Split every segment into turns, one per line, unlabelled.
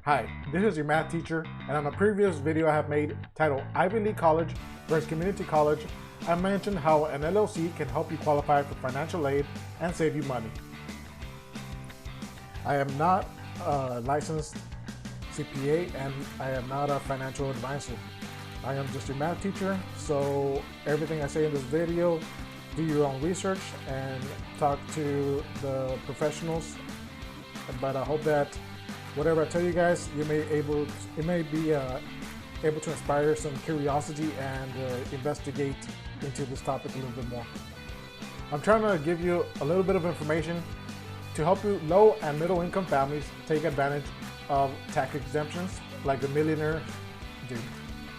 Hi, this is your math teacher, and on a previous video I have made titled Ivy League College versus Community College, I mentioned how an LLC can help you qualify for financial aid and save you money. I am not a licensed CPA and I am not a financial advisor. I am just your math teacher, so everything I say in this video, do your own research and talk to the professionals. But I hope that whatever I tell you guys, it may be able to inspire some curiosity and investigate into this topic a little bit more. I'm trying to give you a little bit of information to help you low and middle income families take advantage of tax exemptions like the millionaire dude.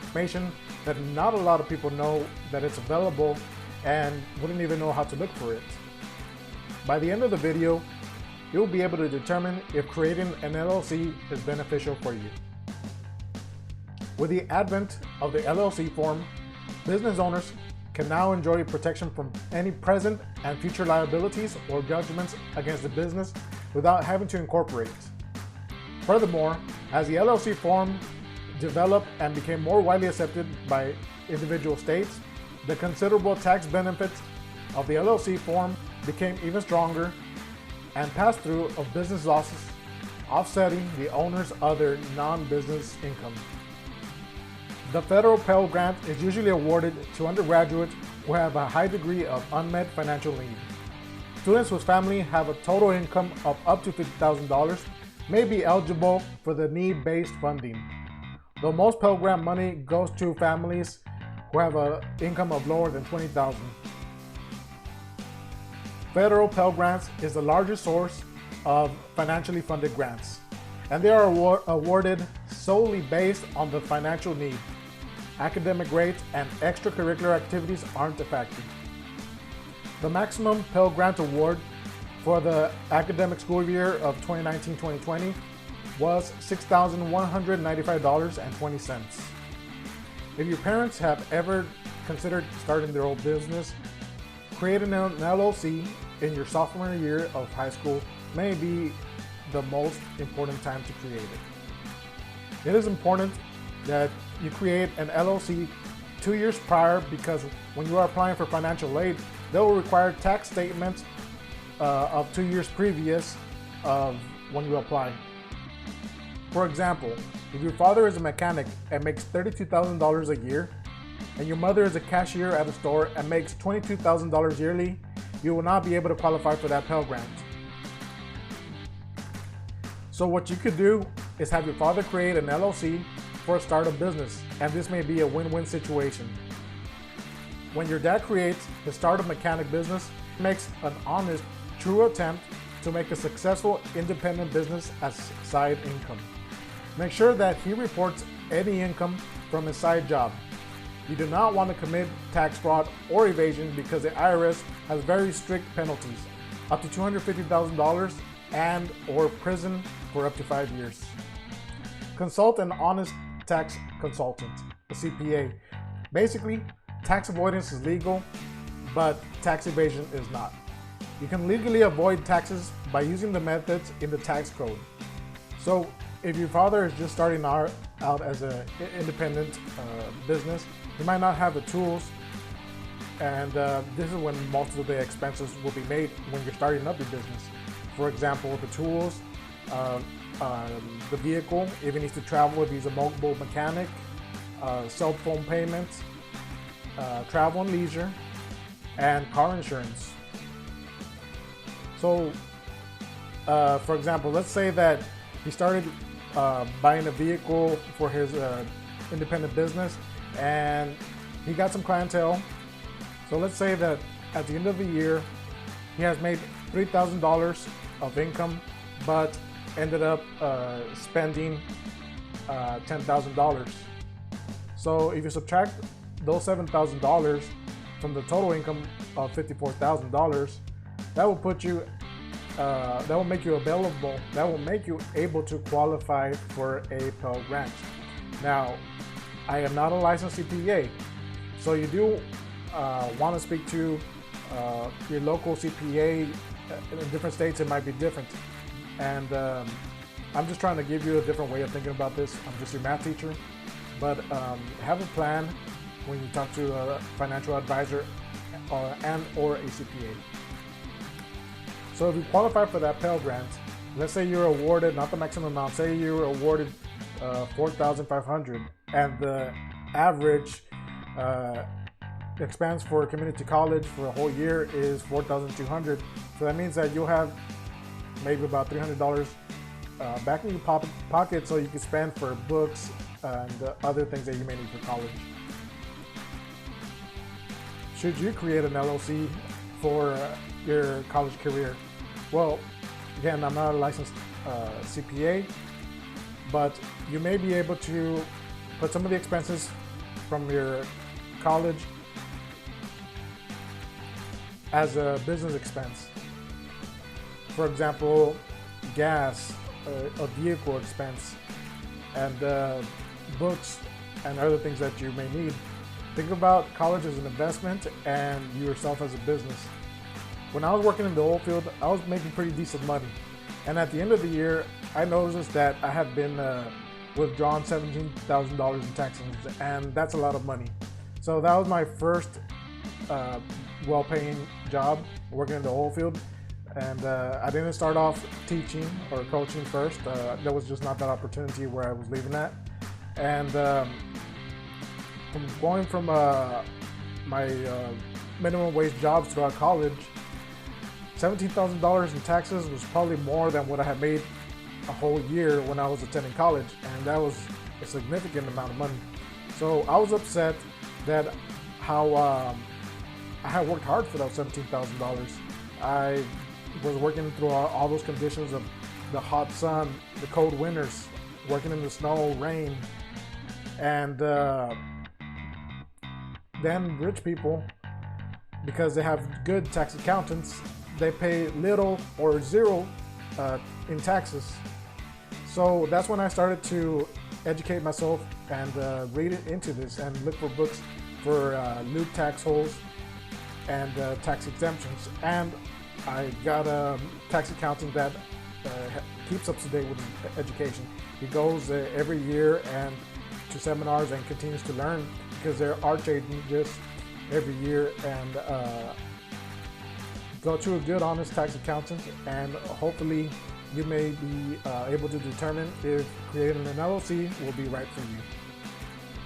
Information that not a lot of people know that it's available and wouldn't even know how to look for it. By the end of the video, you'll be able to determine if creating an LLC is beneficial for you. With the advent of the LLC form, business owners can now enjoy protection from any present and future liabilities or judgments against the business without having to incorporate. Furthermore, as the LLC form developed and became more widely accepted by individual states, the considerable tax benefits of the LLC form became even stronger and pass-through of business losses, offsetting the owner's other non-business income. The federal Pell Grant is usually awarded to undergraduates who have a high degree of unmet financial need. Students whose family have a total income of up to $50,000 may be eligible for the need-based funding, though most Pell Grant money goes to families who have an income of lower than $20,000. Federal Pell Grants is the largest source of financially funded grants, and they are awarded solely based on the financial need. Academic grades and extracurricular activities aren't a factor. The maximum Pell Grant award for the academic school year of 2019-2020 was $6,195.20. If your parents have ever considered starting their own business, creating an LLC in your sophomore year of high school may be the most important time to create it. It is important that you create an LLC 2 years prior, because when you are applying for financial aid, they will require tax statements of 2 years previous of when you apply. For example, if your father is a mechanic and makes $32,000 a year, and your mother is a cashier at a store and makes $22,000 yearly, you will not be able to qualify for that Pell Grant. So what you could do is have your father create an LLC for a startup business, and this may be a win-win situation. When your dad creates his startup mechanic business, he makes an honest, true attempt to make a successful independent business as side income. Make sure that he reports any income from his side job. You do not want to commit tax fraud or evasion, because the IRS has very strict penalties, up to $250,000 and or prison for up to 5 years. Consult an honest tax consultant, a CPA. Basically, tax avoidance is legal, but tax evasion is not. You can legally avoid taxes by using the methods in the tax code. So if your father is just starting out as an independent business, you might not have the tools, and this is when most of the expenses will be made when you're starting up your business. For example, the tools, the vehicle, if he needs to travel, if he's a mobile mechanic, cell phone payments, travel and leisure, and car insurance. So, for example, let's say that he started buying a vehicle for his independent business, and he got some clientele. So let's say that at the end of the year, he has made $3,000 of income, but ended up spending $10,000. So if you subtract those $7,000 from the total income of $54,000, that will put you, that will make you available, that will make you able to qualify for a Pell Grant. Now, I am not a licensed CPA, so you do want to speak to your local CPA. In different states it might be different, and I'm just trying to give you a different way of thinking about this. I'm just your math teacher, but have a plan when you talk to a financial advisor and or a CPA. So if you qualify for that Pell Grant, let's say you're awarded, not the maximum amount, say you're awarded $4,500 and the average expense for community college for a whole year is $4,200. So that means that you'll have maybe about $300 back in your pocket so you can spend for books and other things that you may need for college. Should you create an LLC for your college career? Well, again, I'm not a licensed CPA, but you may be able to put some of the expenses from your college as a business expense. For example, gas, a vehicle expense, and books and other things that you may need. Think about college as an investment and you yourself as a business. When I was working in the oil field, I was making pretty decent money. And at the end of the year, I noticed that I had been withdrawn $17,000 in taxes, and that's a lot of money. So that was my first well-paying job, working in the oil field. And I didn't start off teaching or coaching first. There was just not that opportunity where I was leaving at. And from going from my minimum wage jobs throughout college, $17,000 in taxes was probably more than what I had made a whole year when I was attending college, and that was a significant amount of money. So I was upset that how I had worked hard for those $17,000. I was working through all those conditions of the hot sun, the cold winters, working in the snow, rain, and then rich people, because they have good tax accountants, they pay little or zero in taxes. So that's when I started to educate myself and read into this and look for books for new tax holes and tax exemptions. And I got a tax accountant that keeps up to date with education. He goes every year and to seminars and continues to learn, because there are changes every year. And go to a good, honest tax accountant, and hopefully you may be able to determine if creating an LLC will be right for you.